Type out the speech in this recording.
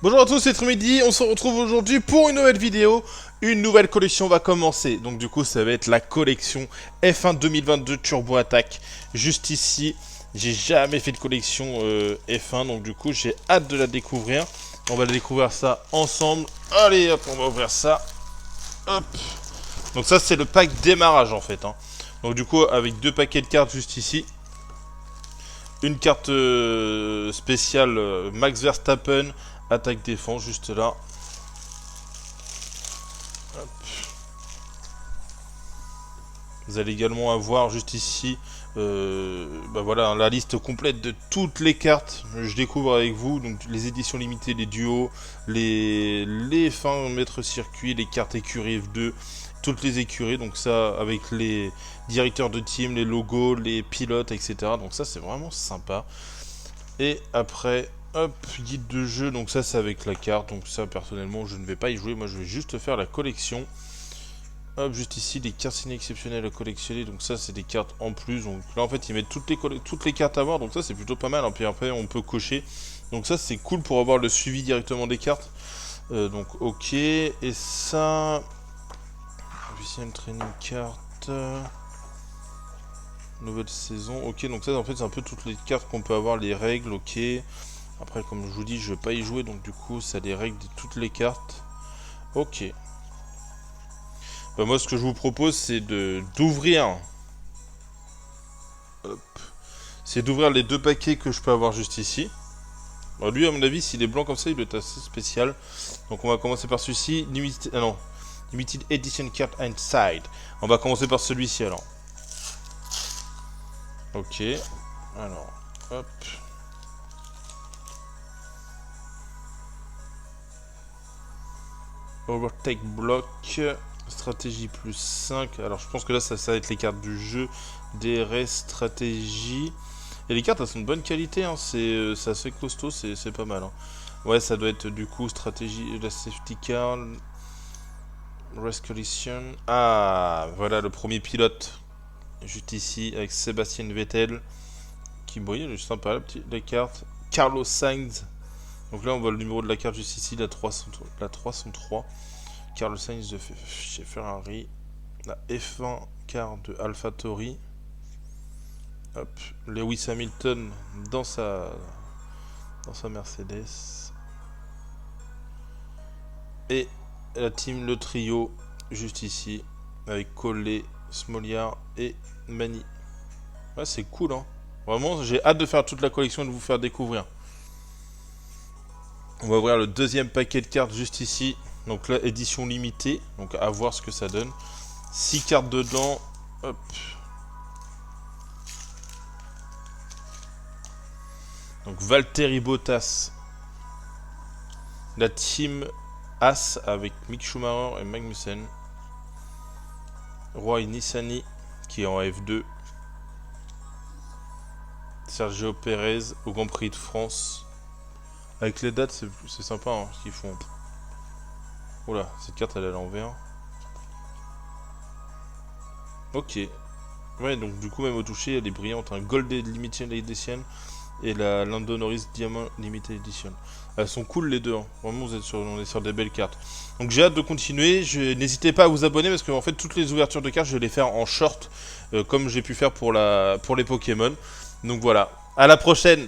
Bonjour à tous, c'est Trimidi, on se retrouve aujourd'hui pour une nouvelle vidéo. Une nouvelle collection va commencer. Donc du coup ça va être la collection F1 2022 Turbo Attack. Juste ici, j'ai jamais fait de collection F1, donc du coup j'ai hâte de la découvrir. On va découvrir ça ensemble. Allez hop, on va ouvrir ça. Hop. Donc ça c'est le pack démarrage en fait, hein. Donc du coup avec deux paquets de cartes juste ici. Une carte spéciale Max Verstappen, attaque défense juste là. Hop. Vous allez également avoir juste ici bah voilà, la liste complète de toutes les cartes. Je découvre avec vous donc les éditions limitées, les duos, les fins maître circuit, les cartes écurie F2, toutes les écuries. Donc ça avec les directeurs de team, les logos, les pilotes, etc. Donc ça c'est vraiment sympa. Et après, hop, guide de jeu, donc ça c'est avec la carte, donc ça personnellement je ne vais pas y jouer, moi je vais juste faire la collection. Hop, juste ici, des cartes signées exceptionnelles à collectionner, donc ça c'est des cartes en plus, donc là en fait ils mettent toutes les cartes à voir, donc ça c'est plutôt pas mal, hein. Puis après on peut cocher, donc ça c'est cool pour avoir le suivi directement des cartes. Donc ok, et ça... Official Training Card... Nouvelle saison, ok, donc ça en fait c'est un peu toutes les cartes qu'on peut avoir, les règles, ok. Après, comme je vous dis, je vais pas y jouer, donc du coup, ça les règles de toutes les cartes. Ok. Bah, moi, ce que je vous propose, c'est d'ouvrir. C'est d'ouvrir les deux paquets que je peux avoir juste ici. Alors, lui, à mon avis, s'il est blanc comme ça, il doit être assez spécial. Donc, on va commencer par celui-ci. Limited, ah non. Limited Edition Card Inside. On va commencer par celui-ci, alors. Ok. Alors, hop. Overtake Block. Stratégie plus 5. Alors je pense que là ça va être les cartes du jeu. DRS, stratégie. Et les cartes elles sont de bonne qualité, hein. C'est assez costaud, c'est pas mal, hein. Ouais, ça doit être du coup stratégie, la safety car. Race Collision. Ah, voilà le premier pilote. Juste ici avec Sébastien Vettel. Qui brille, elle est sympa la carte. Carlos Sainz. Donc là on voit le numéro de la carte juste ici, la 303. Carlos Sainz de chez Ferrari. La F1 car de AlphaTauri. Hop, Lewis Hamilton dans sa Mercedes. Et la team, le trio, juste ici, avec Collet, Smoliar et Mani. Ouais, c'est cool, hein. Vraiment, j'ai hâte de faire toute la collection et de vous faire découvrir. On va ouvrir le deuxième paquet de cartes juste ici. Donc là, édition limitée. Donc à voir ce que ça donne. 6 cartes dedans. Hop. Donc Valtteri Bottas. La team As avec Mick Schumacher et Magnussen. Roy Nissany qui est en F2. Sergio Perez au Grand Prix de France. Avec les dates, c'est sympa, hein, ce qu'ils font. Oula, cette carte elle est à l'envers. Ok. Ouais, donc du coup, même au toucher, elle est brillante. Un Gold Limited Edition et la Lando Norris Diamond Limited Edition. Elles sont cool les deux, hein. Vraiment, on est sur des belles cartes. Donc j'ai hâte de continuer. N'hésitez pas à vous abonner parce que en fait, toutes les ouvertures de cartes, je vais les faire en short, comme j'ai pu faire pour les Pokémon. Donc voilà. À la prochaine.